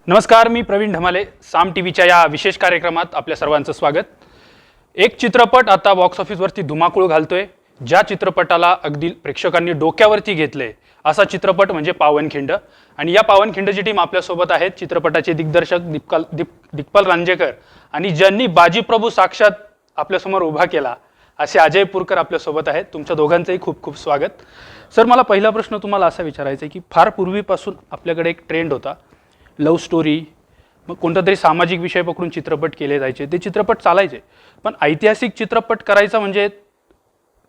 नमस्कार, मी प्रवीण ढमाले. साम टीव्हीच्या या विशेष कार्यक्रमात आपल्या सर्वांचं स्वागत. एक चित्रपट आता बॉक्स ऑफिसवरती धुमाकूळ घालतोय. ज्या चित्रपटाला अगदी प्रेक्षकांनी डोक्यावरती घेतले असा चित्रपट म्हणजे पावनखिंड. आणि या पावनखिंडची टीम आपल्यासोबत आहेत. चित्रपटाचे दिग्दर्शक दिग्पाल रांजेकर आणि ज्यांनी बाजीप्रभू साक्षात आपल्यासमोर उभा केला असे अजय पुरकर आपल्यासोबत आहेत. तुमच्या दोघांचंही खूप खूप स्वागत. सर, मला पहिला प्रश्न तुम्हाला असा विचारायचा आहे की फार पूर्वीपासून आपल्याकडे एक ट्रेंड होता, लव्ह स्टोरी, मग कोणता तरी सामाजिक विषय पकडून चित्रपट केले जायचे. ते चित्रपट चालायचे, पण ऐतिहासिक चित्रपट करायचा म्हणजे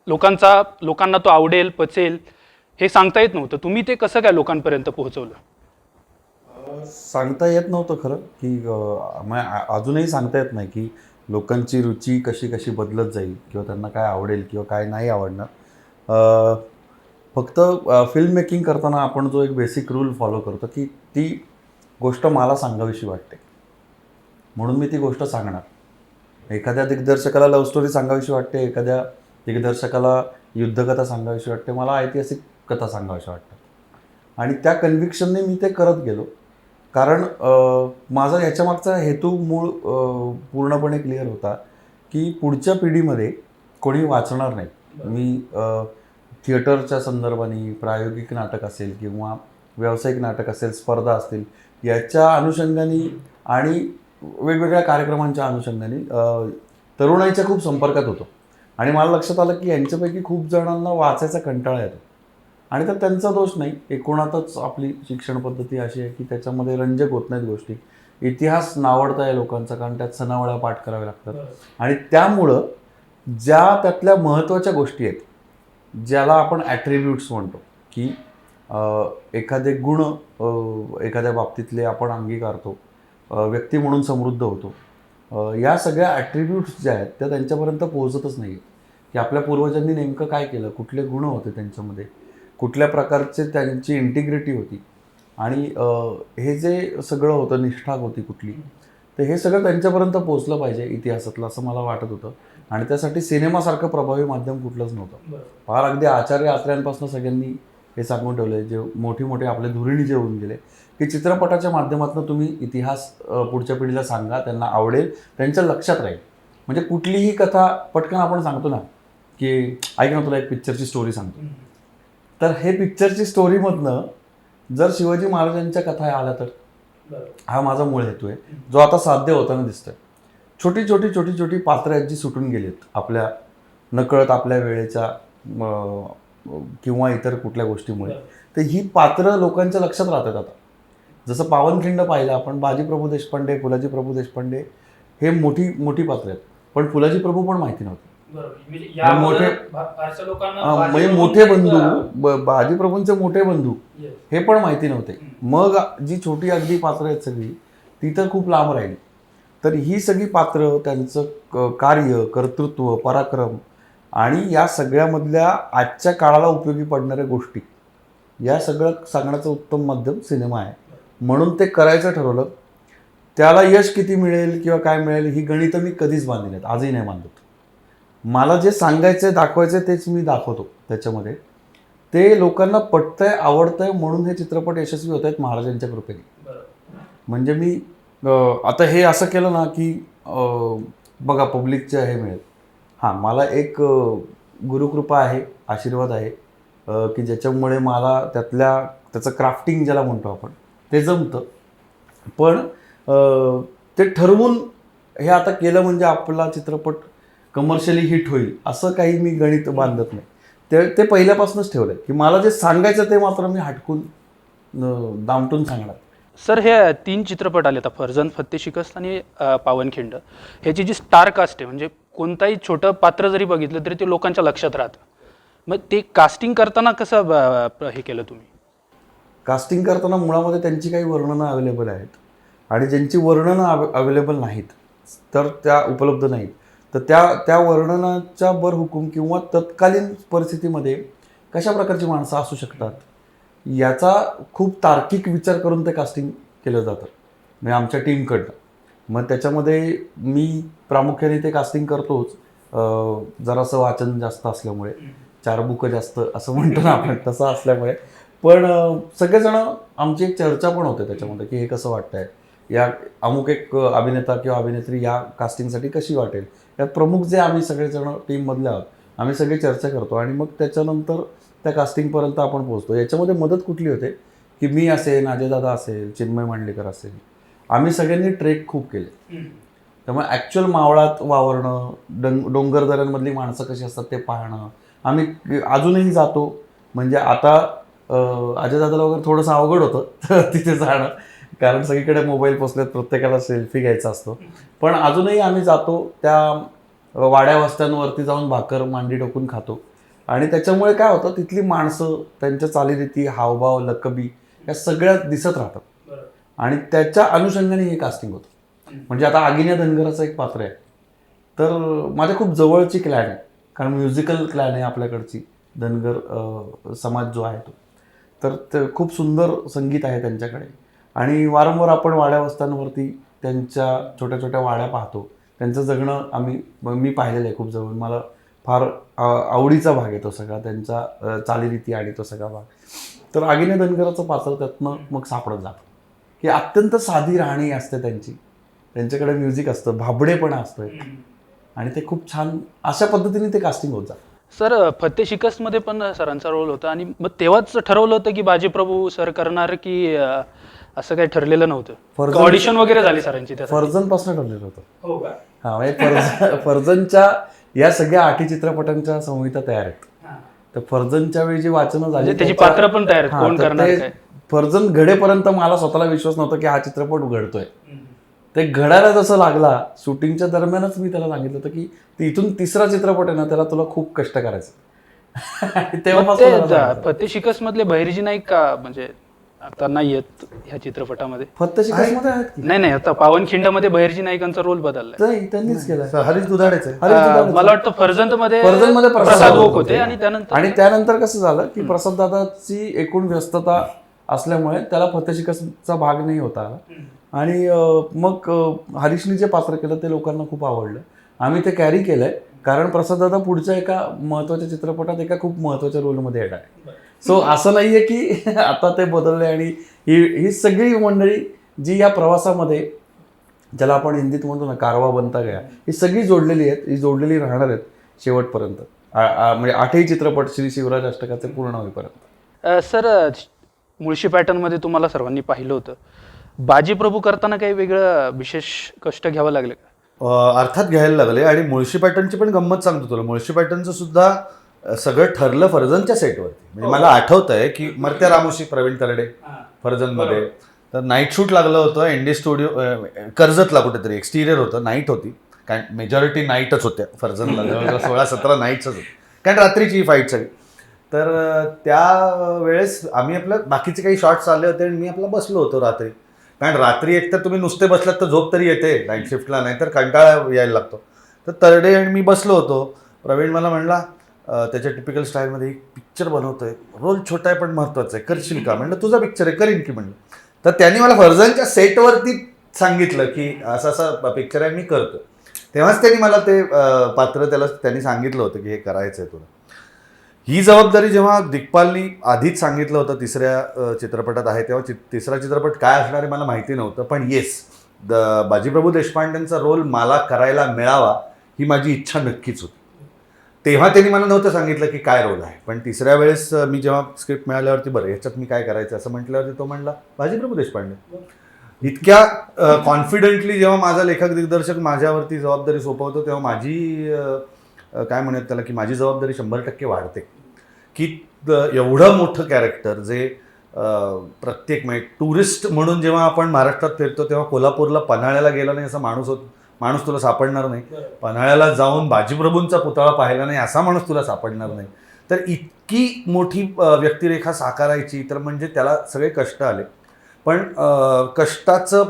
लोकांना तो आवडेल, पचेल हे सांगता येत नव्हतं. तुम्ही ते कसं काय लोकांपर्यंत पोहोचवलं? सांगता येत नव्हतं खरं की अजूनही सांगता येत नाही की लोकांची रुची कशी कशी बदलत जाईल किंवा त्यांना काय आवडेल किंवा काय नाही आवडणार. फक्त फिल्म मेकिंग करताना आपण जो एक बेसिक रूल फॉलो करतो की ती गोष्ट मला सांगावीशी वाटते म्हणून मी ती गोष्ट सांगणार. एखाद्या दिग्दर्शकाला लव्ह स्टोरी सांगावीशी वाटते, एखाद्या दिग्दर्शकाला युद्धकथा सांगावीशी वाटते, मला ऐतिहासिक कथा सांगावीशी वाटतात आणि त्या कन्व्हिक्शनने मी ते करत गेलो. कारण माझा ह्याच्यामागचा हेतू मूळ पूर्णपणे क्लिअर होता की पुढच्या पिढीमध्ये कोणी वाचणार नाही. मी थिएटरच्या संदर्भाने प्रायोगिक नाटक असेल किंवा व्यावसायिक नाटक असेल, स्पर्धा असतील, याच्या अनुषंगाने आणि वेगवेगळ्या कार्यक्रमांच्या अनुषंगाने तरुणाईच्या खूप संपर्कात होतो आणि मला लक्षात आलं की यांच्यापैकी खूप जणांना वाचायचा कंटाळा येतो. आणि तर त्यांचा दोष नाही, एकूणातच आपली शिक्षण पद्धती अशी आहे की त्याच्यामध्ये रंजक होत नाहीत गोष्टी. इतिहास नावडता आहे लोकांचा, कारण त्यात सनावळ्या पाठ करावे लागतात आणि त्यामुळं ज्या त्यातल्या महत्त्वाच्या गोष्टी आहेत, ज्याला आपण ॲट्रिब्यूट्स म्हणतो की एखादे गुण एखाद्या बाबतीतले आपण अंगीकारतो, व्यक्ती म्हणून समृद्ध होतो, या सगळ्या ॲट्रिब्यूट्स ज्या आहेत त्या त्यांच्यापर्यंत पोहोचतच नाही की आपल्या पूर्वजांनी नेमकं काय केलं, कुठले गुण होते त्यांच्यामध्ये, कुठल्या प्रकारचे त्यांची इंटिग्रिटी होती आणि हे जे सगळं होतं, निष्ठा होती कुठली, तर हे सगळं त्यांच्यापर्यंत पोहोचलं पाहिजे इतिहासातलं, असं मला वाटत होतं. आणि त्यासाठी सिनेमासारखं प्रभावी माध्यम कुठलंच नव्हतं. फार अगदी आचार्य आत्र्यांपासून सगळ्यांनी हे सांगून ठेवलं आहे, जे मोठे आपले धुरीणी जे होऊन गेले, की चित्रपटाच्या माध्यमातून तुम्ही इतिहास पुढच्या पिढीला सांगा, त्यांना आवडेल, त्यांच्या लक्षात राहील. म्हणजे कुठलीही कथा पटकन आपण सांगतो ना की ऐक ना तुला एक पिक्चरची स्टोरी सांगतो, तर हे पिक्चरची स्टोरीमधनं जर शिवाजी महाराजांच्या कथा आल्या तर हा माझा मूळ हेतू आहे, जो आता साध्य होताना दिसतोय. छोटी पात्र आहेत जी सुटून गेलीत आपल्या नकळत, आपल्या वेळेच्या किंवा इतर कुठल्या गोष्टीमुळे. तर ही पात्र लोकांच्या लक्षात राहतात. आता जसं पावनखिंड पाहिलं आपण, बाजीप्रभू देशपांडे, फुलाजी प्रभू देशपांडे हे मोठी पात्र आहेत, पण फुलाजी प्रभू पण माहिती नव्हते. म्हणजे मोठे बंधू, बाजीप्रभूंचे मोठे बंधू हे पण माहिती नव्हते. मग जी छोटी अगदी पात्र आहेत सगळी, ती तर खूप लांब राहिली. तर ही सगळी पात्र, त्यांचं कार्य, कर्तृत्व, पराक्रम आणि या सगळ्यामधल्या आजच्या काळाला उपयोगी पडणाऱ्या गोष्टी, या सगळं सांगण्याचं उत्तम माध्यम सिनेमा आहे. म्हणून ते करायचं ठरवलं. त्याला यश किती मिळेल किंवा काय मिळेल ही गणितं मी कधीच बांधली नाहीत, आजही नाही बांधत. मला जे सांगायचं आहे, दाखवायचं आहे, तेच मी दाखवतो त्याच्यामध्ये. ते लोकांना पटतंय, आवडतंय, म्हणून हे चित्रपट यशस्वी होत आहेत महाराजांच्या कृपेने. म्हणजे मी आता हे असं केलं ना की बघा पब्लिकच्या हे मिळेल. हां, मला एक गुरुकृपा आहे, आशीर्वाद आहे की ज्याच्यामुळे मला त्याचं क्राफ्टिंग ज्याला म्हणतो आपण, ते जमतं. पण ते ठरवून हे आता केलं म्हणजे आपला चित्रपट कमर्शियली हिट होईल असं काही मी गणित बांधत नाही. ते पहिल्यापासूनच ठेवलं आहे की मला जे सांगायचं ते मात्र मी हटकून दामटून सांगणार. सर, हे 3 चित्रपट आले आता, फर्जंद, फत्ते शिकस्त आणि पावनखिंड. ह्याची जी स्टार कास्ट आहे, म्हणजे कोणताही छोटं पात्र जरी बघितलं तरी ते लोकांच्या लक्षात राहतं. मग ते कास्टिंग करताना कसं हे केलं तुम्ही? कास्टिंग करताना मुळामध्ये त्यांची काही वर्णनं अवेलेबल आहेत आणि ज्यांची वर्णनं अवेलेबल नाहीत, तर त्या उपलब्ध नाहीत, तर त्या वर्णनाच्या बरहुकूम किंवा तत्कालीन परिस्थितीमध्ये कशा प्रकारची माणसं असू शकतात याचा खूप तार्किक विचार करून ते कास्टिंग केलं जातं, म्हणजे आमच्या टीमकडनं. मग त्याच्यामध्ये मी प्रामुख्याने ते कास्टिंग करतोच. जरासं वाचन जास्त असल्यामुळे, 4 बुकं जास्त असं म्हणतो ना आपण, तसं असल्यामुळे. पण सगळेजण आमची एक चर्चा पण होते त्याच्यामध्ये की हे कसं वाटतंय, या अमुक एक अभिनेता किंवा अभिनेत्री या कास्टिंगसाठी कशी वाटेल. यात प्रमुख जे आम्ही सगळेजण टीममधले आहोत आम्ही सगळे चर्चा करतो आणि मग त्याच्यानंतर त्या कास्टिंगपर्यंत आपण पोहोचतो. याच्यामध्ये मदत कुठली होते की मी असेल, अजयदादा असेल, चिन्मय मांडलेकर असेल, आम्ही सगळ्यांनी ट्रेक खूप केले. त्यामुळे ॲक्च्युअल मावळात वावरणं, डोंगर दऱ्यांमधली माणसं कशी असतात ते पाहणं आम्ही अजूनही जातो. म्हणजे आता अजयदादाला वगैरे थोडंसं अवघड होतं तिथे जाणं, कारण सगळीकडे मोबाईल पोचलेत, प्रत्येकाला सेल्फी घ्यायचा असतो. पण अजूनही आम्ही जातो त्या वाड्या वस्त्यांवरती जाऊन भाकर मांडी टोकून खातो. आणि त्याच्यामुळे काय होतं, तिथली माणसं, त्यांच्या चालीरीती, हावभाव, लकबी या सगळ्या दिसत राहतात आणि त्याच्या अनुषंगाने हे कास्टिंग होतं. म्हणजे आता आगिन्या धनगराचं एक पात्र आहे, तर माझ्या खूप जवळची क्लॅन आहे, कारण म्युझिकल क्लॅन आहे आपल्याकडची, धनगर समाज जो आहे तो. तर ते खूप सुंदर संगीत आहे त्यांच्याकडे आणि वारंवार आपण वाड्या वस्त्यांवरती त्यांच्या छोट्या छोट्या वाड्या पाहतो. त्यांचं जगणं मी पाहिलेलं आहे खूप जवळ. मला फार आवडीचा भाग आहे तो सगळा, त्यांचा चालीरीती आणि तो सगळा भाग. तर आगिन्या धनगराचं पात्र त्यातनं मग सापडत जातं की अत्यंत साधी राहणी असते त्यांची, त्यांच्याकडे म्युझिक असतं, भाबडेपणा असतो एक, आणि ते खूप छान अशा पद्धतीने ते कास्टिंग होत जातं. सर फत्ते शिकस्तमध्ये पण सरांचा रोल होता आणि मग तेव्हाच ठरवलं होतं की बाजीप्रभू सर करणार की असं काही ठरलेलं नव्हतं? ऑडिशन वगैरे झाली सरांची? फर्जनपासून ठरलेलं होतं. हो का? हा, म्हणजे फर्जनच्या या सगळ्या 8 चित्रपटांच्या संहिता तयार आहेत. तर फर्जनच्या वेळी जी वाचनं झाली त्याची पात्र पण तयार आहेत, कोण करणार काय. फर्जन घडेपर्यंत मला स्वतःला विश्वास नव्हता की हा चित्रपट घडतोय. ते घडायला जसं लागला शूटिंगच्या दरम्यानच मी त्याला सांगितलं होतं की इथून तिसरा चित्रपट आहे ना, त्याला तुला खूप कष्ट करायचं. तेव्हा फत्ते शिकस्त मधले बहिर्जी नाईक का म्हणजे आता नाही आहेत ह्या चित्रपटामध्ये? फत्ते शिकस्तमध्ये आहेत की नाही, आता पावनखिंडमध्ये बहिर्जी नाईकांचा रोल बदललाय. त्यांनीच केला. हरीश दुधाडेच मला वाटतं फर्जनमध्ये प्रसाद ओक होते आणि त्यानंतर कसं झालं की प्रसाद दादाची एकूण व्यस्तता असल्यामुळे त्याला फत्ते शिकस्तचा भाग नाही होता आला. आणि मग हरीशनी जे पात्र केलं ते लोकांना खूप आवडलं. आम्ही ते कॅरी केलंय, कारण प्रसाद दादा पुढच्या एका महत्त्वाच्या चित्रपटात एका खूप महत्त्वाच्या रोलमध्ये येणार आहे. सो असं नाहीये की आता ते बदलले. आणि ही सगळी मंडळी जी या प्रवासामध्ये, ज्याला आपण हिंदीत म्हणतो ना कारवा बनता गया, ही सगळी जोडलेली आहेत, ही जोडलेली राहणार आहेत शेवटपर्यंत. म्हणजे 8ही चित्रपट श्री शिवराज अष्टकाचे पूर्ण होईपर्यंत. सर मुळशी पॅटर्नमध्ये तुम्हाला सर्वांनी पाहिलं होतं. बाजीप्रभू करताना काही वेगळं विशेष कष्ट घ्यावं लागले का? अर्थात घ्यायला लागले. आणि मुळशी पॅटर्नची पण गंमत सांगतो तुला. मुळशी पॅटर्नचं सुद्धा सगळं ठरलं फर्जनच्या सेटवरती. म्हणजे मला आठवत आहे की मर्त्या रामोशी प्रवीण तरडे फर्जनमध्ये, तर नाईट शूट लागलं होतं एनडी स्टुडिओ कर्जतला कुठेतरी. एक्सटिरियर होतं, नाईट होती, कारण मेजॉरिटी नाईटच होत्या फर्जनला, जवळजवळ 16-17 नाईट्सच होती, कारण रात्रीची ही फाईट सगळी. तर त्या वेळेस आम्ही आपलं बाकीचे काही शॉट्स आले होते आणि मी आपला बसलो होतो रात्री. कारण रात्री एकतर तुम्ही नुसते बसलात तर झोप तरी येते नाईट शिफ्टला, नाही तर कंटाळा यायला लागतो. तर तरडे आणि मी बसलो होतो. प्रवीण मला म्हणला त्याच्या टिपिकल स्टाईलमध्ये, एक पिक्चर बनवतोय, रोल छोटा आहे पण महत्त्वाचा आहे, करशील का? म्हणलं तुझा पिक्चर आहे, करीन की म्हणलं. तर त्यांनी मला फर्जनच्या सेटवरती सांगितलं की असं असं पिक्चर आहे, मी करतो. तेव्हाच त्यांनी मला ते पात्र त्यांनी सांगितलं होतं की हे करायचं आहे तुला. ही जबाबदारी जेव्हा दिग्पालनी आधीच सांगितलं होतं तिसऱ्या चित्रपटात आहे, तेव्हा तिसरा चित्रपट काय असणार आहे मला माहिती नव्हतं. पण येस, बाजीप्रभू देशपांडेंचा रोल मला करायला मिळावा ही माझी इच्छा नक्कीच होती. तेव्हा त्यांनी मला नव्हतं सांगितलं की काय रोल आहे. पण तिसऱ्या वेळेस मी जेव्हा स्क्रिप्ट मिळाल्यावरती, बरं ह्याच्यात मी काय करायचं असं म्हटल्यावरती तो म्हणला बाजीप्रभू देशपांडे. इतक्या कॉन्फिडेंटली जेव्हा माझा लेखक दिग्दर्शक माझ्यावरती जबाबदारी सोपवतो, तेव्हा माझी काय म्हणत त्याला की माझी जबाबदारी 100% वाढते. की एवढं मोठं कॅरेक्टर जे प्रत्येक म्हणजे टुरिस्ट म्हणून जेव्हा आपण महाराष्ट्रात फिरतो तेव्हा कोल्हापूरला पन्हाळ्याला गेला नाही असा माणूस तुला सापडणार नाही. पन्हाळ्याला जाऊन बाजीप्रभूंचा पुतळा पाहिला नाही असा माणूस तुला सापडणार नाही. तर इतकी मोठी व्यक्तिरेखा साकारायची, तर म्हणजे त्याला सगळे कष्ट आले. पण कष्टाचं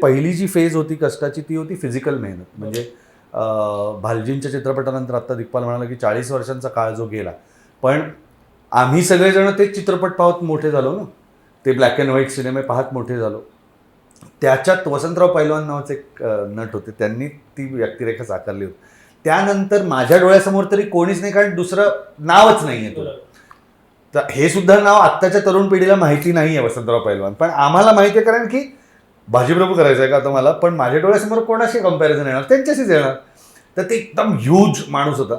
पहिली जी फेज होती कष्टाची ती होती फिजिकल मेहनत. म्हणजे भालजींच्या चित्रपटानंतर आत्ता दिग्पाल म्हणाला की 40 वर्षांचा काळ जो गेला, पण आम्ही सगळेजण तेच चित्रपट पाहत मोठे झालो ना, ते ब्लॅक अँड व्हाईट सिनेमे पाहत मोठे झालो. त्याच्यात वसंतराव पैलवान नावाचे एक नट होते, त्यांनी ती व्यक्तिरेखा साकारली होती. त्यानंतर माझ्या डोळ्यासमोर तरी कोणीच नाही, कारण दुसरं नावच नाही आहे तुला. तर हे सुद्धा नाव आत्ताच्या तरुण पिढीला माहिती नाही आहे वसंतराव पैलवान, पण आम्हाला माहिती आहे कारण की बाजीप्रभू करायचं आहे का आता मला, पण माझ्या डोळ्यासमोर कोणाशी कंपॅरिझन येणार, त्यांच्याशीच येणार. तर ते एकदम ह्यूज माणूस होता.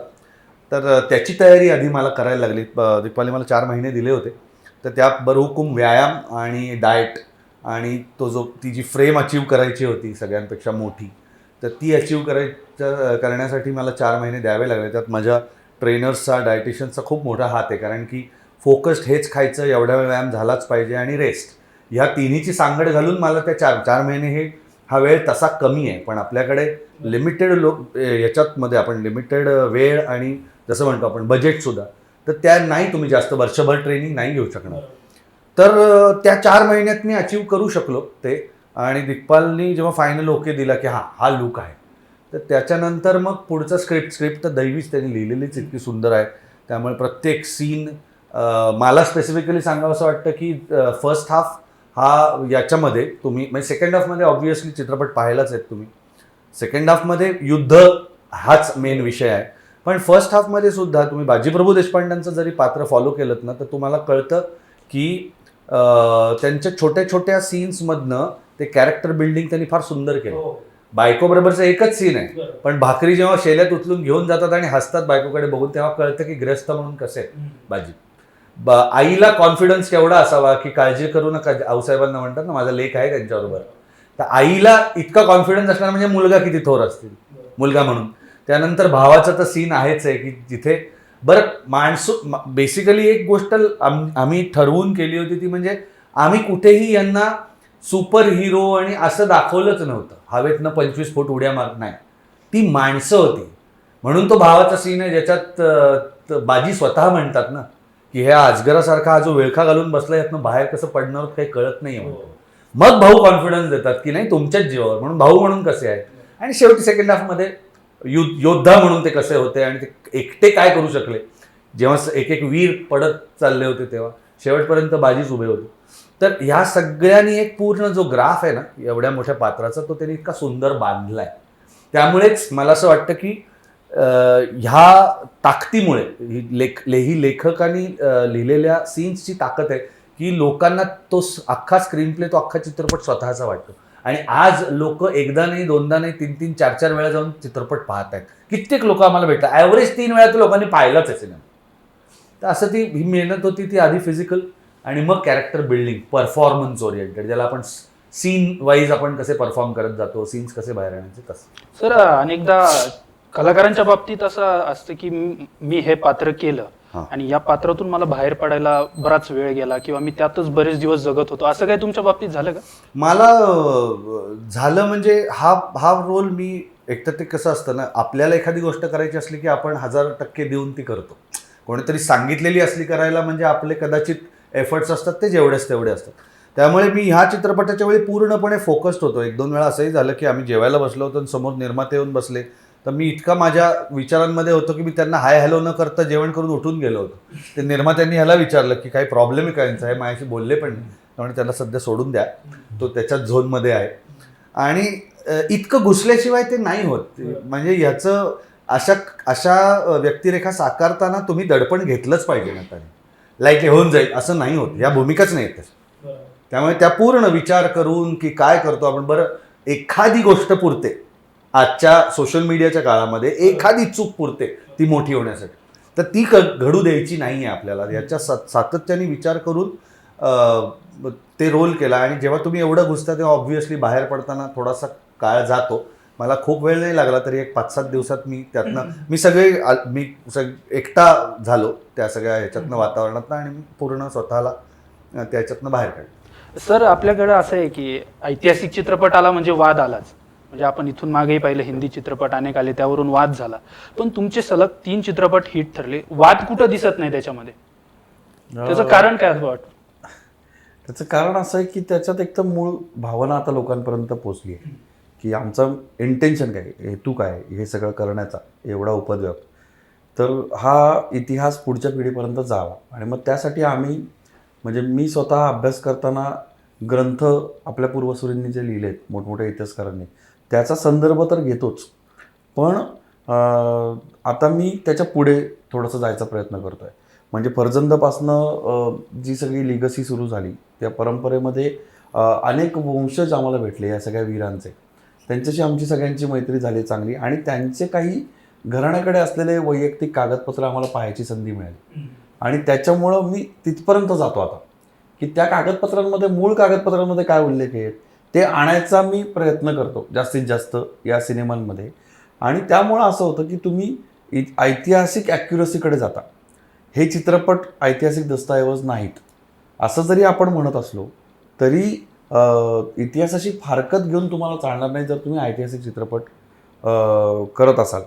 तर त्याची तयारी आधी मला करायला लागली. दीपाली मला 4 महिने दिले होते. तर त्या बरहुकूम व्यायाम आणि डाएट आणि ती जी फ्रेम अचीव करायची होती सगळ्यांपेक्षा मोठी, तर ती अचीव करण्यासाठी मला 4 महिने द्यावे लागले. त्यात माझ्या ट्रेनर्सचा, डायटिशियन्सचा खूप मोठा हात आहे, कारण की फोकस्ड हेच खायचं, एवढा वेळ व्यायाम झालाच पाहिजे आणि रेस्ट, ह्या तिन्हीची सांगड घालून मला त्या 4 महिने हा वेळ तसा कमी आहे. पण आपल्याकडे लिमिटेड याच्यातमध्ये आपण लिमिटेड वेळ आणि जसं म्हणतो आपण बजेटसुद्धा, तर त्या नाही तुम्ही जास्त वर्षभर ट्रेनिंग नाही घेऊ शकणार. तर त्या 4 महिन्यात मी अचीव करू शकलो ते. आणि दिग्पालनी जेव्हा फायनल ओके दिला की हा लुक आहे, तर त्याच्यानंतर मग पुढचं स्क्रिप्ट तर दैवीच त्यांनी लिहिलेलीच इतकी सुंदर आहे. त्यामुळे प्रत्येक सीन मला स्पेसिफिकली सांगावं असं वाटतं की फर्स्ट हाफ हा याच्यामध्ये तुम्ही म्हणजे सेकंड हाफमध्ये ऑब्व्हियसली चित्रपट पाहायलाच आहेत तुम्ही. सेकंड हाफमध्ये युद्ध हाच मेन विषय आहे, पण फर्स्ट हाफमध्ये सुद्धा तुम्ही बाजीप्रभू देशपांडेंचं जरी पात्र फॉलो केलं ना, तर तुम्हाला कळतं की त्यांच्या छोट्या छोट्या सीन्समधनं ते कॅरेक्टर बिल्डिंग त्यांनी फार सुंदर केलं. बायकोबरोबरचं एकच सीन आहे, पण भाकरी जेव्हा शेल्यात उचलून घेऊन जातात आणि हसतात बायकोकडे बघून, तेव्हा कळतं की ग्रस्त म्हणून कसे आहेत बाजी. आईला कॉन्फिडन्स केवढा असावा की काळजी करू नका, आऊसाहेबांना म्हणतात ना माझा लेख आहे त्यांच्याबरोबर, तर आईला इतका कॉन्फिडन्स असणार म्हणजे मुलगा किती थोर असतील मुलगा म्हणून. त्यानंतर भावाचा तर सीन आहेच आहे की जिथे बरं बेसिकली एक गोष्ट आम्ही ठरवून केली होती, ती म्हणजे आम्ही कुठेही यांना सुपर हिरो आणि असं दाखवलंच नव्हतं. हवेतनं 25 फूट उड्या मारत नाही, ती माणसं होती. म्हणून तो भावाचा सीन आहे ज्याच्यात बाजी स्वतः म्हणतात ना की ह्या अजगरासारखा हा जो विळखा घालून बसला यातनं बाहेर कसं पडणार काही कळत नाही म्हणतो. मग भाऊ कॉन्फिडन्स देतात की नाही तुमच्याच जीवावर, म्हणून भाऊ म्हणून कसे आहेत. आणि शेवटी सेकंड हाफमध्ये योद्धा म्हणून ते कसे होते आणि ते एकटे काय करू शकले. जेव्हा एक एक वीर पडत चालले होते तेव्हा शेवटपर्यंत बाजीच उभे होते. तर ह्या सगळ्यांनी एक पूर्ण जो ग्राफ आहे ना एवढ्या मोठ्या पात्राचा, तो त्यांनी इतका सुंदर बांधलाय. त्यामुळेच मला असं वाटतं की ह्या ताकदीमुळे ही लेखकांनी लिहिलेल्या सीन्सची ताकद आहे की लोकांना तो अख्खा स्क्रीन प्ले, तो अख्खा चित्रपट स्वतःचा वाटतो. आणि आज लोक एकदा नाही, दोनदा नाही, 3-3, 4-4 वेळा जाऊन चित्रपट पाहत आहेत. कित्येक लोक आम्हाला भेटतात, ॲव्हरेज 3 वेळा तर लोकांनी पाहिलाच आहे सिनेमा. तर असं ही मेहनत होती, ती आधी फिजिकल आणि मग कॅरेक्टर बिल्डिंग, परफॉर्मन्स ओरिएंटेड, ज्याला आपण सीन वाईज आपण कसे परफॉर्म करत जातो, सीन्स कसे बाहेर आणायचे तसं. सर अनेकदा कलाकारांच्या बाबतीत असं असतं की मी हे पात्र केलं आणि या पात्रातून मला बाहेर पडायला बराच वेळ गेला किंवा मी त्यातच बरेच दिवस जगत होतो, असं काही तुमच्या बाबतीत झालं का? मला झालं म्हणजे हा रोल मी एकतर ते कसं असतं ना, आपल्याला एखादी गोष्ट करायची असली की आपण 1000% देऊन ती करतो. कोणीतरी सांगितलेली असली करायला म्हणजे आपले कदाचित एफर्ट्स असतात ते जेवढेच तेवढे असतात. त्यामुळे मी ह्या चित्रपटाच्या वेळी पूर्णपणे फोकस्ड होतो. 1-2 वेळा असंही झालं की आम्ही जेवायला बसलो होतो आणि समोर निर्माते येऊन बसले, तर मी इतका माझ्या विचारांमध्ये होतो की मी त्यांना हाय हॅलो न करता जेवण करून उठून गेलो होतो. ते निर्मात्यांनी ह्याला विचारलं की काही प्रॉब्लेम आहे का यांचा, हे माझ्याशी बोलले पण नाही, त्यामुळे त्याला सध्या सोडून द्या, तो त्याच्याच झोनमध्ये आहे. आणि इतकं घुसल्याशिवाय ते नाही होत. म्हणजे ह्याचं अशा व्यक्तिरेखा साकारताना तुम्ही दडपण घेतलंच पाहिजे ना, त्याने लाईक होऊन जाईल असं नाही होत, या भूमिकाच नाही येत. त्यामुळे त्या पूर्ण विचार करून की काय करतो आपण. बरं, एखादी गोष्ट पुरते आजच्या सोशल मीडियाच्या काळामध्ये, एखादी चूक पुरते ती मोठी होण्यासाठी, तर ती घडू द्यायची नाही आहे आपल्याला. याच्या सातत्याने विचार करून ते रोल केला. आणि जेव्हा तुम्ही एवढं घुसता तेव्हा ऑब्व्हियसली बाहेर पडताना थोडासा काळ जातो. मला खूप वेळ नाही लागला, तरी एक 5-7 दिवसात मी त्यातनं मी एकटा झालो त्या सगळ्या ह्याच्यातनं, वातावरणातनं, आणि मी पूर्ण स्वतःला त्याच्यातनं बाहेर काढलं. सर आपल्याकडं असं आहे की ऐतिहासिक चित्रपट आला म्हणजे वाद आलाच. म्हणजे आपण इथून मागेही पाहिलं, हिंदी चित्रपट अनेक आले, त्यावरून वाद झाला. पण तुमचे सलग 3 चित्रपट हिट ठरले, वाद कुठं दिसत नाही त्याच्यामध्ये. त्याचं कारण काय असं वाटतं? त्याचं कारण असं आहे की त्याच्यात एकदम मूळ भावना आता लोकांपर्यंत पोचली आहे की आमचं इंटेन्शन काय, हेतू काय हे सगळं करण्याचा, एवढा उपद्व्याप. तर हा इतिहास पुढच्या पिढीपर्यंत जावा. आणि मग त्यासाठी आम्ही म्हणजे मी स्वतः अभ्यास करताना ग्रंथ आपल्या पूर्वसुरींनी जे लिहिलेत मोठमोठ्या इतिहासकारांनी, त्याचा संदर्भ तर घेतोच, पण आता मी त्याच्या पुढे थोडंसं जायचा प्रयत्न करतो आहे. म्हणजे फर्जंदपासनं जी सगळी लिगसी सुरू झाली त्या परंपरेमध्ये अनेक वंशज आम्हाला भेटले या सगळ्या वीरांचे. त्यांच्याशी आमची सगळ्यांची मैत्री झाली चांगली आणि त्यांचे काही घराण्याकडे असलेले वैयक्तिक कागदपत्र आम्हाला पाहायची संधी मिळाली आणि त्याच्यामुळं मी तिथपर्यंत जातो आता की त्या कागदपत्रांमध्ये मूळ कागदपत्रांमध्ये काय उल्लेख आहेत ते आणायचा मी प्रयत्न करतो जास्तीत जास्त या सिनेमांमध्ये. आणि त्यामुळं असं होतं की तुम्ही ऐतिहासिक ॲक्युरसीकडे जाता. हे चित्रपट ऐतिहासिक दस्तऐवज नाहीत असं जरी आपण म्हणत असलो तरी इतिहासाशी फारकत घेऊन तुम्हाला चालणार नाही जर तुम्ही ऐतिहासिक चित्रपट करत असाल.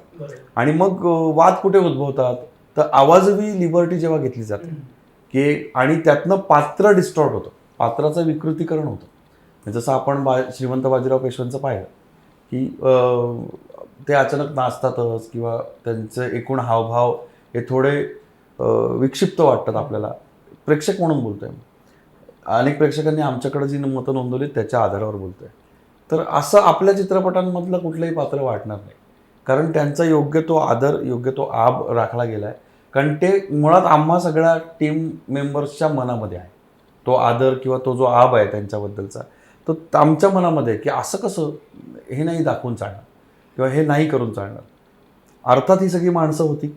आणि मग वाद कुठे उद्भवतात तर आवाजवी लिबर्टी जेव्हा घेतली जाते की आणि त्यातनं पात्र डिस्टॉर्ट होतं, पात्राचं विकृतीकरण होतं. जसं आपण श्रीमंत बाजीराव पेशव्यांचं पाहिलं की ते अचानक नाचतातच किंवा त्यांचे एकूण हावभाव हे थोडे विक्षिप्त वाटतात आपल्याला. प्रेक्षक म्हणून बोलतोय, अनेक प्रेक्षकांनी आमच्याकडे जी मतं नोंदवली त्याच्या आधारावर बोलतोय. तर असं आपल्या चित्रपटांमधलं कुठलंही पात्र वाटणार नाही कारण त्यांचा योग्य तो आदर, योग्य तो आब राखला गेला आहे. कारण ते मुळात आम्हा सगळ्या टीम मेंबर्सच्या मनामध्ये आहे तो आदर किंवा तो जो आब आहे त्यांच्याबद्दलचा, तो आमच्या मनामध्ये आहे की असं कसं हे नाही दाखवून चालणार किंवा हे नाही करून चालणार. अर्थात ही सगळी माणसं होती,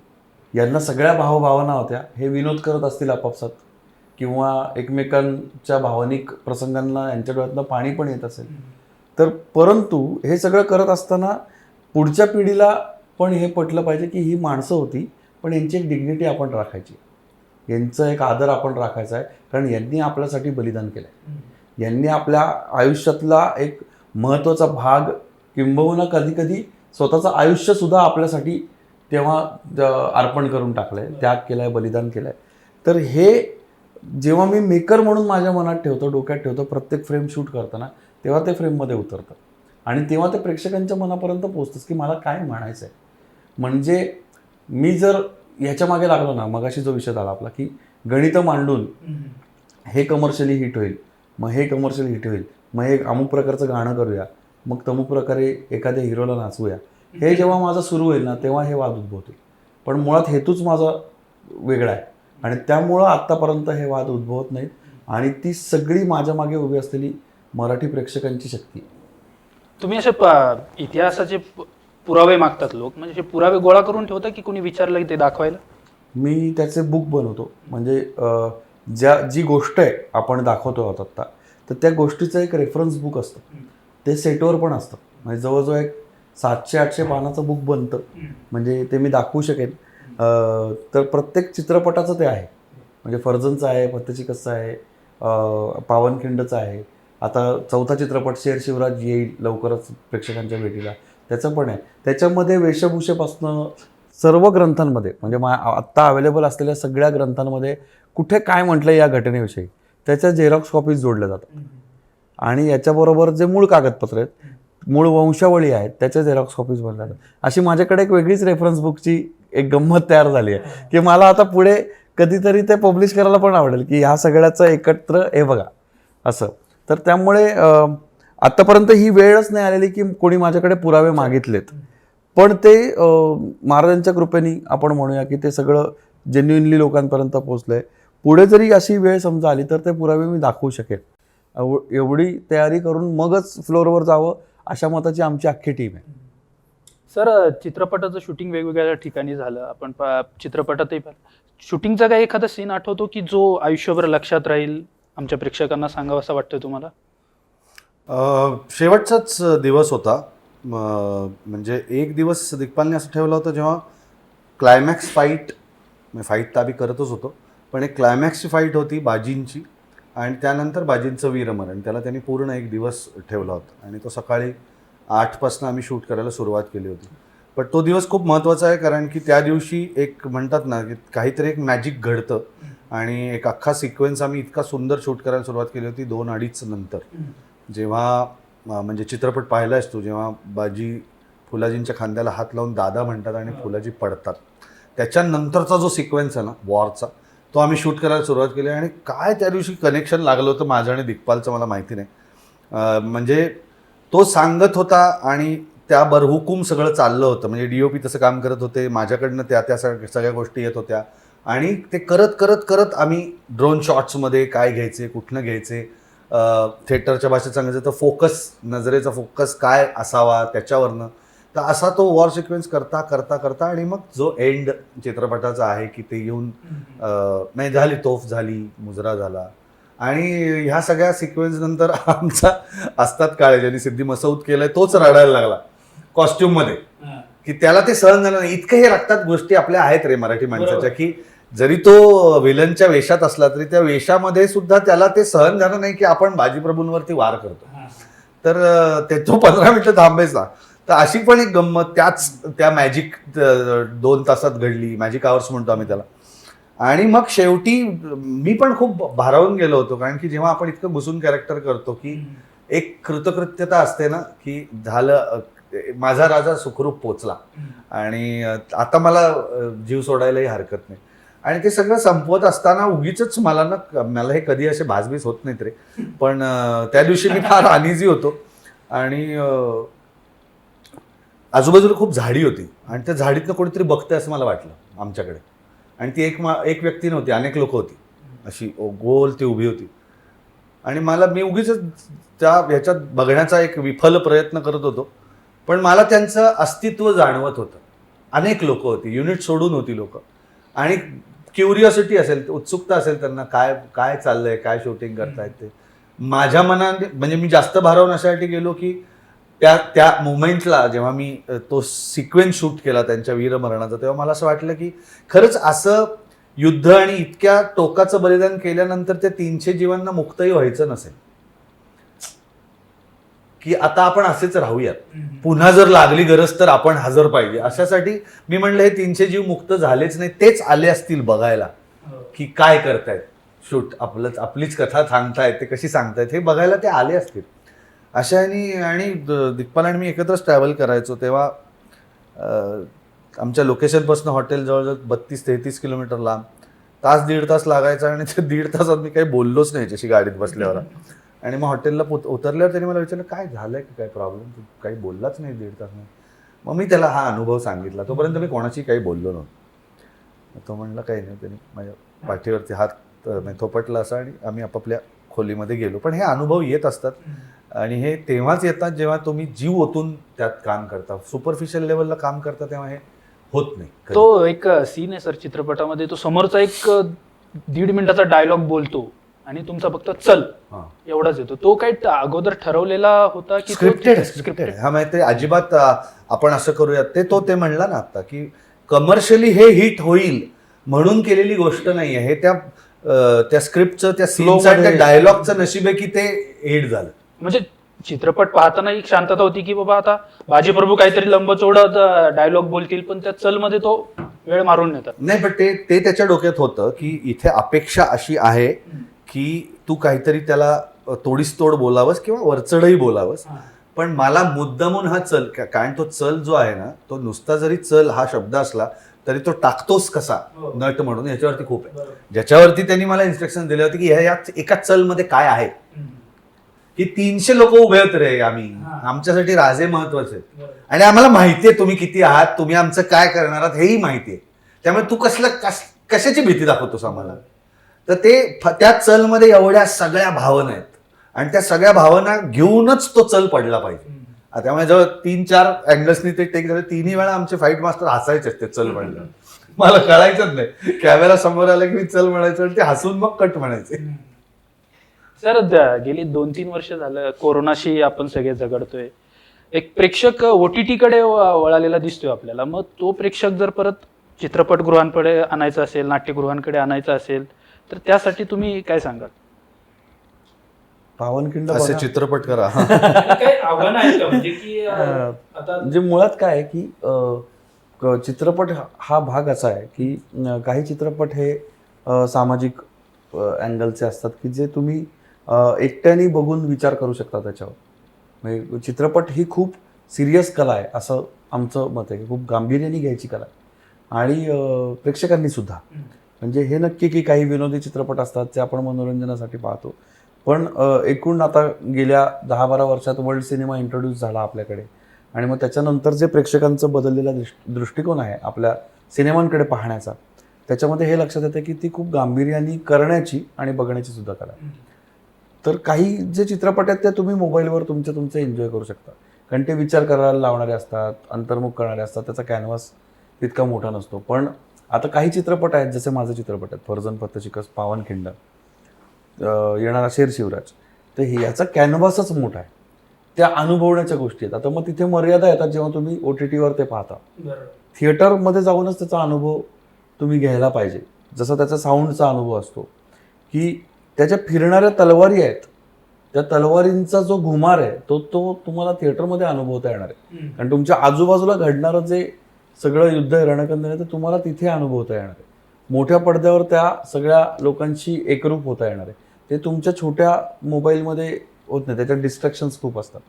यांना सगळ्या भावभावना होत्या, हे विनोद करत असतील आपापसात किंवा एकमेकांच्या भावनिक प्रसंगांना यांच्या डोळ्यातनं पाणी पण येत असेल. तर परंतु हे सगळं करत असताना पुढच्या पिढीला पण हे पटलं पाहिजे की ही माणसं होती पण यांची एक डिग्निटी आपण राखायची, यांचं एक आदर आपण राखायचा आहे कारण यांनी आपल्यासाठी बलिदान केलं आहे, यांनी आपल्या आयुष्यातला एक महत्त्वाचा भाग किंबहुना कधी कधी स्वतःचं आयुष्यसुद्धा आपल्यासाठी तेव्हा अर्पण करून टाकलं आहे, त्याग केला आहे, बलिदान केलं आहे. तर हे जेव्हा मी मेकर म्हणून माझ्या मनात ठेवतो, डोक्यात ठेवतो प्रत्येक फ्रेम शूट करताना, तेव्हा ते फ्रेममध्ये उतरतं आणि तेव्हा ते प्रेक्षकांच्या मनापर्यंत पोहोचतंच की मला काय म्हणायचं आहे. म्हणजे मी जर ह्याच्या मागे लागलो ना, मगाशी जो विषय आला आपला की गणितं मांडून हे कमर्शियली हिट होईल, मग हे कमर्शियली हिट होईल, मग हे अमुक प्रकारचं गाणं करूया, मग तमुक प्रकारे एखाद्या हिरोला नाचवूया, हे जेव्हा माझं सुरू होईल ना तेव्हा हे वाद उद्भवतील. पण मुळात हेतूच माझा वेगळा आहे आणि त्यामुळं आत्तापर्यंत हे वाद उद्भवत नाहीत आणि ती सगळी माझ्या मागे उभी असलेली मराठी प्रेक्षकांची शक्ती. तुम्ही असे इतिहासाचे पुरावे मागतात लोक, म्हणजे पुरावे गोळा करून ठेवता की कोणी विचारलं की ते दाखवायला? मी त्याचे बुक बनवतो. म्हणजे जी गोष्ट आहे आपण दाखवतो आहोत आत्ता, तर त्या गोष्टीचं एक रेफरन्स बुक असतं, ते सेटवर पण असतं. म्हणजे जवळजवळ एक 700-800 पानाचं बुक बनतं, म्हणजे ते मी दाखवू शकेन. तर प्रत्येक चित्रपटाचं ते आहे, म्हणजे फर्जनचं आहे, फत्तेशिकसचं आहे, पावनखिंडचं आहे, आता 4था चित्रपट शेर शिवराज येईल लवकरच प्रेक्षकांच्या भेटीला, त्याचं पण आहे. त्याच्यामध्ये वेशभूषेपासनं सर्व ग्रंथांमध्ये म्हणजे आत्ता अवेलेबल असलेल्या सगळ्या ग्रंथांमध्ये कुठे काय म्हटलं या घटनेविषयी त्याच्या झेरॉक्स कॉपीज जोडल्या जातात आणि याच्याबरोबर जे मूळ कागदपत्र आहेत, मूळ वंशावळी आहेत, त्याच्या झेरॉक्स कॉपीज बनल्या जातात. अशी माझ्याकडे एक वेगळीच रेफरन्स बुकची एक गंमत तयार झाली आहे की मला आता पुढे कधीतरी ते पब्लिश करायला पण आवडेल की ह्या सगळ्याचं एकत्र हे बघा असं. तर त्यामुळे आत्तापर्यंत ही वेळच नाही आलेली की कोणी माझ्याकडे पुरावे मागितलेत, पण ते महाराजांच्या कृपेने आपण म्हणूया की ते सगळं जेन्युइनली लोकांपर्यंत पोहोचलं आहे. पुढे जरी अशी वेळ समजा आली तर ते पुरावे मी दाखवू शकेन. एवढी तयारी करून मगच फ्लोअरवर जावं अशा मताची आमची अख्खी टीम आहे. सर, चित्रपटाचं शूटिंग वेगवेगळ्या ठिकाणी झालं, आपण चित्रपटातही शूटिंगचा काही एखादा सीन आठवतो की जो आयुष्यभर लक्षात राहील, आमच्या प्रेक्षकांना सांगावं असं वाटतं तुम्हाला? शेवटचाच दिवस होता. म्हणजे एक दिवस दिग्पालने असं ठेवलं होतं जेव्हा क्लायमॅक्स फाईट तर आम्ही करतच होतो, पण एक क्लायमॅक्सची फाईट होती बाजींची आणि त्यानंतर बाजींचं वीरमरण, त्याला त्यांनी पूर्ण एक दिवस ठेवला होता आणि तो सकाळी 8 आम्ही शूट करायला सुरुवात केली होती. पण तो दिवस खूप महत्त्वाचा आहे कारण की त्या दिवशी एक म्हणतात ना की काहीतरी एक मॅजिक घडतं आणि एक अख्खा सिक्वेन्स आम्ही इतका सुंदर शूट करायला सुरुवात केली होती 2-2.5 नंतर. जेव्हा म्हणजे चित्रपट पाहिलायस तू, जेव्हा बाजी फुलाजींच्या खांद्याला हात लावून दादा म्हणतात आणि फुलाजी पडतात, त्याच्यानंतरचा जो सिक्वेन्स आहे ना वॉरचा, तो आम्ही शूट करायला सुरुवात केली आणि काय त्या दिवशी कनेक्शन लागलं होतं माझं आणि दिग्पालचं मला माहिती नाही. म्हणजे तो सांगत होता आणि त्या बरहुकूम सगळं चाललं होतं. म्हणजे DOP तसं काम करत होते, माझ्याकडनं त्या सगळ्या गोष्टी येत होत्या आणि ते करत करत करत आम्ही ड्रोन शॉट्समध्ये काय घ्यायचे, कुठनं घ्यायचे थिएटरच्या भाषेत सांगायचं तर फोकस, नजरेचा फोकस काय असावा त्याच्यावरनं. तर असा तो वॉर सिक्वेन्स करता करता करता आणि मग जो एंड चित्रपटाचा आहे की ते येऊन नाही झाली, तोफ झाली, मुजरा झाला. आणि ह्या सगळ्या सिक्वेन्स नंतर आमचा असतात काळे ज्यांनी सिद्धी मसऊद केलाय तोच रडायला लागला कॉस्ट्युम मध्ये, की त्याला ते सहन झालं नाही. इतकं हे रक्तात गोष्टी आपल्या आहेत रे मराठी माणसाच्या, की जरी तो विलनच्या वेशात असला तरी त्या वेशामध्ये सुद्धा त्याला ते सहन झालं नाही की आपण बाजीप्रभूंवरती वार करतो. तर तो 15 मिनिटं थांबायचा. तर अशी पण एक गंमत त्या मॅजिक 2 तासात घडली, मॅजिक आवर्स म्हणतो आम्ही त्याला. आणि मग शेवटी मी पण खूप भारावून गेलो होतो, कारण की जेव्हा आपण इतकं घुसून कॅरेक्टर करतो की एक कृतकृत्यता असते ना, की झालं माझा राजा सुखरूप पोचला आणि आता मला जीव सोडायलाही हरकत नाही. आणि ते सगळं संपवत असताना उगीच मला हे कधी असे भासभीस होत नाहीत रे, पण त्या दिवशी मी फार अनइझी होतो. आणि आजूबाजूला खूप झाडी होती आणि त्या झाडीतनं कोणीतरी बघतंय असं मला वाटलं आमच्याकडे. आणि ती एक व्यक्ती नव्हती, अनेक लोक होती, अशी गोल ती उभी होती. आणि मी उगीच त्या ह्याच्यात बघण्याचा एक विफल प्रयत्न करत होतो, पण मला त्यांचं अस्तित्व जाणवत होतं. अनेक लोक होती, युनिट सोडून होती लोक. आणि क्युरिओसिटी असेल, उत्सुकता असेल त्यांना, काय काय चाललंय, काय शूटिंग करतायत ते. माझ्या मनाने म्हणजे मी जास्त भारावून अशासाठी गेलो की त्या मुवमेंटला जेव्हा मी तो सिक्वेन्स शूट केला त्यांच्या वीरमरणाचा, तेव्हा मला असं वाटलं की खरंच असं युद्ध आणि इतक्या टोकाचं बलिदान केल्यानंतर त्या 300 जीवांना मुक्तही व्हायचं नसेल, की आता आपण असेच राहूयात, पुन्हा जर लागली गरज तर आपण हजर पाहिजे. अशासाठी मी म्हणलं हे 300 जीव मुक्त झालेच नाही, तेच आले असतील बघायला की काय करतायत शूट, आपलीच कथा सांगतायत, ते कशी सांगतायत हे बघायला ते आले असतील. अशाने. आणि दिग्पाल आणि मी एकत्रच ट्रॅव्हल करायचो तेव्हा आमच्या लोकेशनपासून हॉटेल जवळजवळ 32-33 किलोमीटर लांब, 1-1.5 तास लागायचा. आणि ते 1.5 तासात मी काही बोललोच नाही याच्याशी गाडीत बसल्यावर. आणि मग हॉटेलला उतरल्यावर त्यांनी मला विचारलं काय झालंय की काय प्रॉब्लेम, तू काही बोललाच नाही 1.5 तास. मग मी त्याला हा अनुभव सांगितला. तोपर्यंत मी कोणाशी काही बोललो नव्हतो. तो म्हणला काही नाही. त्यांनी माझ्या पाठीवरती हात थोपटला असा आणि आम्ही आपापल्या खोलीमध्ये गेलो. पण हे अनुभव येत असतात आणि हे तेव्हाच येतात जेव्हा तुम्ही जीव ओतून त्यात काम करता. सुपरफिशियल लेवलला काम करता तेव्हा हे होत नाही. तो एक सीन आहे सर चित्रपटामध्ये, तो समोरचा एक 1.5 मिनिटाचा डायलॉग बोलतो आणि तुमचा फक्त चल एवढाच येतो. तो काही अगोदर ठरवलेला होता की स्क्रिप्टेड? हा माहिती अजिबात आपण असं करूयात ते म्हणला ना आता, की कमर्शियली हे हिट होईल म्हणून केलेली गोष्ट नाहीये. हे त्या स्क्रिप्टचं, त्या सीनचं, त्या डायलॉगचं नशीब आहे की ते हिट झालं. म्हणजे चित्रपट पाहताना एक शांतता होती की बाबा आता बाजीप्रभू काहीतरी लंबचौड डायलॉग बोलतील, पण त्या चलमध्ये तो वेळ मारून नेतात. नाही, पण ते त्याच्या डोक्यात होतं की इथे अपेक्षा अशी आहे की तू काहीतरी त्याला तोडीस तोड बोलावंस किंवा वरचढही बोलावंस, पण मला मुद्दामून हा चल, कारण तो चल जो आहे ना, तो नुसता जरी चल हा शब्द असला तरी तो टाकतोस कसा नट म्हणून याच्यावरती खूप आहे. ज्याच्यावरती त्यांनी मला इन्स्ट्रक्शन दिले होते की ह्या एका चलमध्ये काय आहे, की 300 लोक उभे होते रे, आमच्यासाठी राजे महत्वाचे आहेत आणि आम्हाला माहितीये तुम्ही किती आहात, तुम्ही आमचं काय करणार आहात हेही माहितीये. त्यामुळे तू कशाची भीती दाखवतोस आम्हाला. तर त्या चलमध्ये एवढ्या सगळ्या भावना आहेत आणि त्या सगळ्या भावना घेऊनच तो चल पडला पाहिजे. त्यामुळे जवळ 3-4 अँगल्सनी ते टेक झाले. 3ही वेळा आमचे फाईट मास्टर हसायचेच ते चल म्हणलं. मला कळायचंच नाही, कॅमेरा समोर आला की मी चल म्हणायचं आणि ते हसून मग कट म्हणायचे. सर गेली 2-3 वर्ष झालं कोरोनाशी आपण सगळे झगडतोय. एक प्रेक्षक OTT कडे वळालेला दिसतोय आपल्याला. मग तो प्रेक्षक जर परत चित्रपटगृहांकडे आणायचा असेल, नाट्यगृहांकडे आणायचा असेल, तर त्यासाठी तुम्ही काय सांगाल? पावनखिंड असे चित्रपट करा. काय आव्हान आहे का, म्हणजे की आता म्हणजे मुळात काय आहे की चित्रपट हा भाग असा आहे की काही चित्रपट हे सामाजिक अँगलचे असतात की जे तुम्ही एकट्याने बघून विचार करू शकता त्याच्यावर. म्हणजे चित्रपट ही खूप सिरियस कला आहे असं आमचं मत आहे, खूप गांभीर्याने घ्यायची कला आहे. आणि प्रेक्षकांनी सुद्धा, म्हणजे हे नक्की की काही विनोदी चित्रपट असतात ते आपण मनोरंजनासाठी पाहतो, पण एकूण आता गेल्या 10-12 वर्षात वर्ल्ड सिनेमा इंट्रोड्यूस झाला आपल्याकडे. आणि मग त्याच्यानंतर जे प्रेक्षकांचं बदललेला दृष्टिकोन आहे आपल्या सिनेमांकडे पाहण्याचा, त्याच्यामध्ये हे लक्षात येतं की ती खूप गांभीर्याने करण्याची आणि बघण्याची सुद्धा कला आहे. तर काही जे चित्रपट आहेत ते तुम्ही मोबाईलवर तुमचे एन्जॉय करू शकता, कारण ते विचार करायला लावणारे असतात, अंतर्मुख करणारे असतात, त्याचा कॅनव्हास तितका मोठा नसतो. पण आता काही चित्रपट आहेत, जसे माझे चित्रपट आहेत फर्जंद फत्तशिकस, पावनखिंड, येणारा शेर शिवराज, तर याचा कॅनव्हासच मोठा आहे, त्या अनुभवण्याच्या गोष्टी आहेत. आता मग तिथे मर्यादा येतात जेव्हा तुम्ही OTTवर ते पाहता. थिएटरमध्ये जाऊनच त्याचा अनुभव तुम्ही घ्यायला पाहिजे. जसा त्याचा साऊंडचा अनुभव असतो, की त्याच्या फिरणाऱ्या तलवारी आहेत, त्या तलवारींचा जो घुमार आहे तो तुम्हाला थिएटरमध्ये अनुभवता येणार आहे. कारण तुमच्या आजूबाजूला घडणारं जे सगळं युद्ध आहे, रणकंद आहे, ते तुम्हाला तिथे अनुभवता येणार आहे. मोठ्या पडद्यावर त्या सगळ्या लोकांशी एकरूप होता येणार आहे. ते तुमच्या छोट्या मोबाईलमध्ये होत नाही, त्याच्यात डिस्ट्रॅक्शन्स खूप असतात.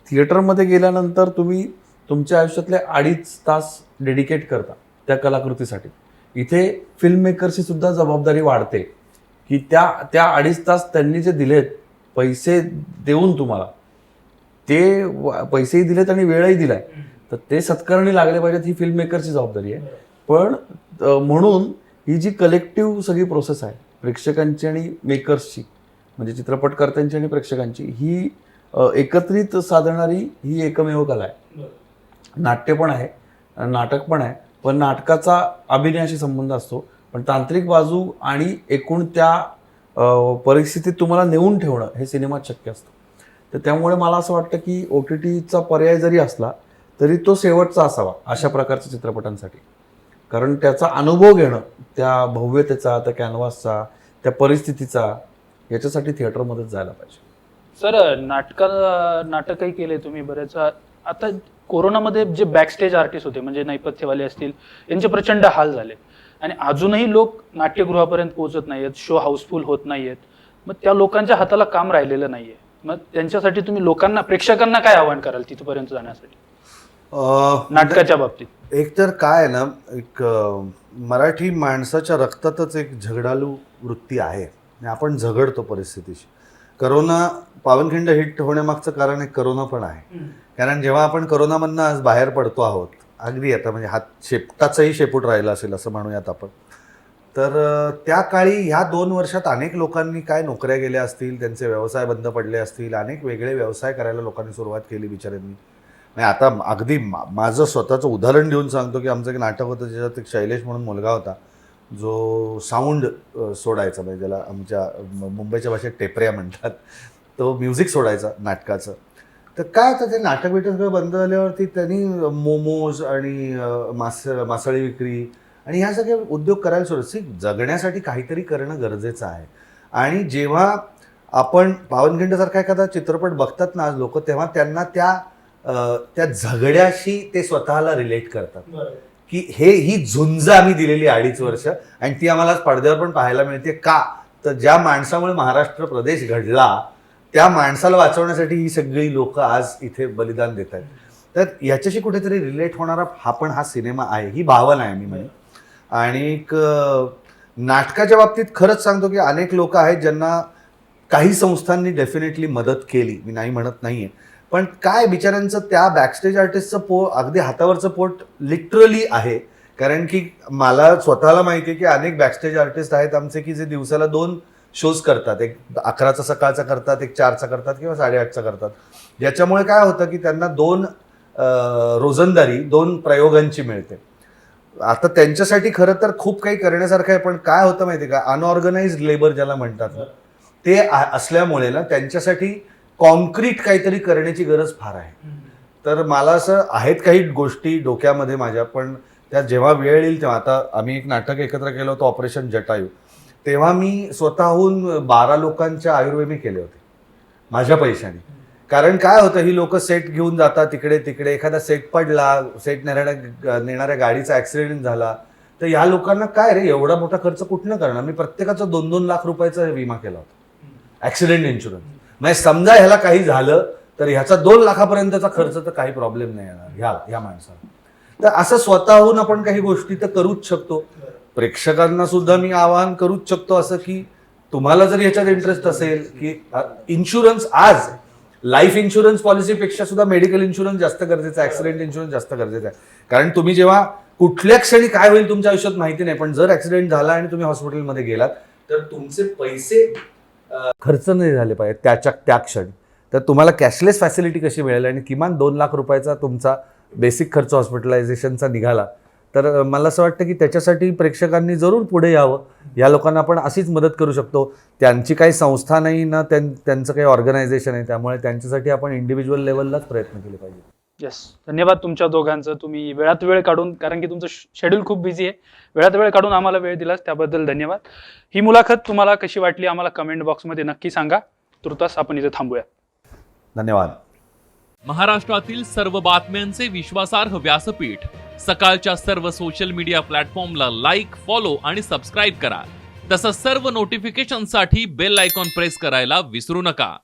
थिएटरमध्ये गेल्यानंतर तुम्ही तुमच्या आयुष्यातले 2.5 तास डेडिकेट करता त्या कलाकृतीसाठी. इथे फिल्म मेकरची सुद्धा जबाबदारी वाढते, की त्या 2.5 तास त्यांनी जे दिलेत, पैसे देऊन तुम्हाला, ते पैसेही दिलेत आणि वेळही दिलाय, तर ते सत्कारणी लागले पाहिजेत, ही फिल्म मेकरची जबाबदारी आहे. पण म्हणून ही जी कलेक्टिव्ह सगळी प्रोसेस आहे प्रेक्षकांची आणि मेकर्सची, म्हणजे चित्रपटकर्त्यांची आणि प्रेक्षकांची, ही एकत्रित साधणारी ही एकमेव कला आहे. नाट्य पण आहे, नाटक पण आहे, पण नाटकाचा अभिनयाशी संबंध असतो, पण तांत्रिक बाजू आणि एकूण त्या परिस्थितीत तुम्हाला नेऊन ठेवणं हे सिनेमात शक्य असतं. तर त्यामुळे मला असं वाटतं की OTTचा पर्याय जरी असला तरी तो शेवटचा असावा अशा प्रकारच्या चित्रपटांसाठी, कारण त्याचा अनुभव घेणं, त्या भव्यतेचा, त्या कॅनव्हासचा, त्या परिस्थितीचा, याच्यासाठी थिएटरमध्येच जायला पाहिजे. सर, नाटकही केले तुम्ही बरेच. आता कोरोनामध्ये जे बॅकस्टेज आर्टिस्ट होते, म्हणजे नेपथ्यवाले असतील, यांचे प्रचंड हाल झाले आणि अजूनही लोक नाट्यगृहापर्यंत पोहोचत नाहीयेत, शो हाऊसफुल होत नाहीयेत. मग त्या लोकांच्या हाताला काम राहिलेलं नाहीये. मग त्यांच्यासाठी तुम्ही प्रेक्षकांना काय आवाहन कराल तिथपर्यंत जाण्यासाठी नाटकाच्या बाबतीत? एक तर काय आहे ना, एक मराठी माणसाच्या रक्तातच एक झगडालू वृत्ती आहे आणि आपण झगडतो परिस्थितीशी. करोना, पावनखिंड हिट होण्यामागचं कारण एक करोना पण आहे. कारण जेव्हा आपण करोनामधनं आज बाहेर पडतो आहोत, अगदी आता म्हणजे हात शेपटाचाही शेपूट राहिला असेल असं म्हणूयात आपण, तर त्या काळी ह्या 2 वर्षात अनेक लोकांनी काय नोकऱ्या गेल्या असतील, त्यांचे व्यवसाय बंद पडले असतील, अनेक वेगळे व्यवसाय करायला लोकांनी सुरुवात केली बिचाऱ्यांनी. नाही, आता अगदी माझं स्वतःचं उदाहरण देऊन सांगतो की आमचं एक नाटक होतं, ज्याच्यात एक शैलेश म्हणून मुलगा होता, जो साऊंड सोडायचा, म्हणजे ज्याला आमच्या मुंबईच्या भाषेत टेपऱ्या म्हणतात, तो म्युझिक सोडायचा नाटकाचं. तर काय आता ते नाटक बिटक सगळं बंद झाल्यावरती त्यांनी मोमोज आणि मासळी विक्री आणि ह्या सगळे उद्योग करायला सुरुवात. जगण्यासाठी काहीतरी करणं गरजेचं आहे. आणि जेव्हा आपण पावनखिंडसारखा एखादा चित्रपट बघतात ना आज लोक, तेव्हा त्यांना त्या झगड्याशी ते स्वतःला रिलेट करतात, की ही झुंज आम्ही दिलेली 2.5 वर्ष आणि ती आम्हाला पडद्यावर पण पाहायला मिळते. का तर ज्या माणसामुळे महाराष्ट्र प्रदेश घडला, त्या माणसाला वाचवण्यासाठी ही सगळी लोक आज इथे बलिदान देत आहेत. तर याच्याशी कुठेतरी रिलेट होणारा हा सिनेमा आहे, ही भावना आहे मी म्हणेन. आणि एक नाटकाच्या बाबतीत खरंच सांगतो की अनेक लोक आहेत ज्यांना काही संस्थांनी डेफिनेटली मदत केली, मी नाही म्हणत नाहीये, पण काय बिचाऱ्यांचं त्या बॅकस्टेज आर्टिस्टचं अगदी हातावरचं पोट लिटरली आहे. कारण की मला स्वतःला माहिती आहे की अनेक बॅकस्टेज आर्टिस्ट आहेत आमचे की जे दिवसाला 2 शोज करतात, एक 11चा सकाळचा करतात, एक 4चा करतात किंवा 8:30चा करतात, ज्याच्यामुळे काय होतं की त्यांना 2 रोजंदारी 2 प्रयोगांची मिळते. आता त्यांच्यासाठी खरं तर खूप काही करण्यासारखं आहे, पण काय होतं माहिती आहे का, अनऑर्गनाइज्ड लेबर ज्याला म्हणतात ना, ते असल्यामुळे ना त्यांच्यासाठी कॉन्क्रीट काहीतरी करण्याची गरज फार आहे. तर मला असं आहेत काही गोष्टी डोक्यामध्ये माझ्या, पण त्या जेव्हा वेळ येईल तेव्हा. आता आम्ही एक नाटक एकत्र केलं होतं, ऑपरेशन जटायू, तेव्हा मी स्वतःहून 12 लोकांच्या आयुर्वेमी केले होते माझ्या पैशाने. कारण काय होतं, ही लोक सेट घेऊन जातात तिकडे तिकडे, एखादा सेट पडला, सेट नेणाऱ्या गाडीचा ॲक्सिडेंट झाला, तर या लोकांना काय रे एवढा मोठा खर्च कुठनं करणार. मी प्रत्येकाचा 2-2 लाख रुपयाचा विमा केला होता, ॲक्सिडेंट इन्शुरन्स. म्हणजे समजा ह्याला काही झालं तर ह्याचा 2 लाखापर्यंतचा खर्च तर काही प्रॉब्लेम नाही येणार ह्या माणसाला. तर असं स्वतःहून आपण काही गोष्टी तर करूच शकतो. प्रेक्षकांना सुद्धा मी आवाहन करूच शकतो असं की तुम्हाला जर ह्याच्यात इंटरेस्ट असेल की इन्शुरन्स, आज लाईफ इन्शुरन्स पॉलिसीपेक्षा सुद्धा मेडिकल इन्शुरन्स जास्त गरजेचा आहे, ऍक्सिडेंट इन्शुरन्स जास्त गरजेचा आहे. कारण तुम्ही जेव्हा कुठल्या क्षणी काय होईल तुमच्या आयुष्यात माहिती नाही, पण जर ऍक्सिडेंट झाला आणि तुम्ही हॉस्पिटलमध्ये गेलात तर तुमचे पैसे खर्च नाही झाले पाहिजे त्या क्षणी. तर तुम्हाला कॅशलेस फॅसिलिटी कशी मिळेल आणि किमान 2 लाख रुपयाचा तुमचा बेसिक खर्च हॉस्पिटलायझेशनचा निघाला, तर मला असं वाटतं की त्याच्यासाठी प्रेक्षकांनी जरूर पुढे यावं. या लोकांना आपण अशीच मदत करू शकतो. त्यांची काही संस्था नाही ना, त्यांचं काही ऑर्गनायझेशन आहे, त्यामुळे त्यांच्यासाठी आपण इंडिव्हिज्युअल लेवललाच प्रयत्न केले पाहिजे. येस, धन्यवाद तुमच्या दोघांचं. तुम्ही वेळात वेळ काढून, कारण की तुमचं शेड्यूल खूप बिझी आहे, वेळात वेळ काढून आम्हाला वेळ दिलास त्याबद्दल धन्यवाद. ही मुलाखत तुम्हाला कशी वाटली आम्हाला कमेंट बॉक्समध्ये नक्की सांगा. तुर्तास आपण इथे थांबूया. धन्यवाद. महाराष्ट्रातील सर्व बातम्यांचे विश्वासार्ह व्यासपीठ सकाळच्या सर्व सोशल मीडिया प्लॅटफॉर्मला लाईक, फॉलो आणि सबस्क्राईब करा. तसंच सर्व नोटिफिकेशनसाठी बेल आयकॉन प्रेस करायला विसरू नका.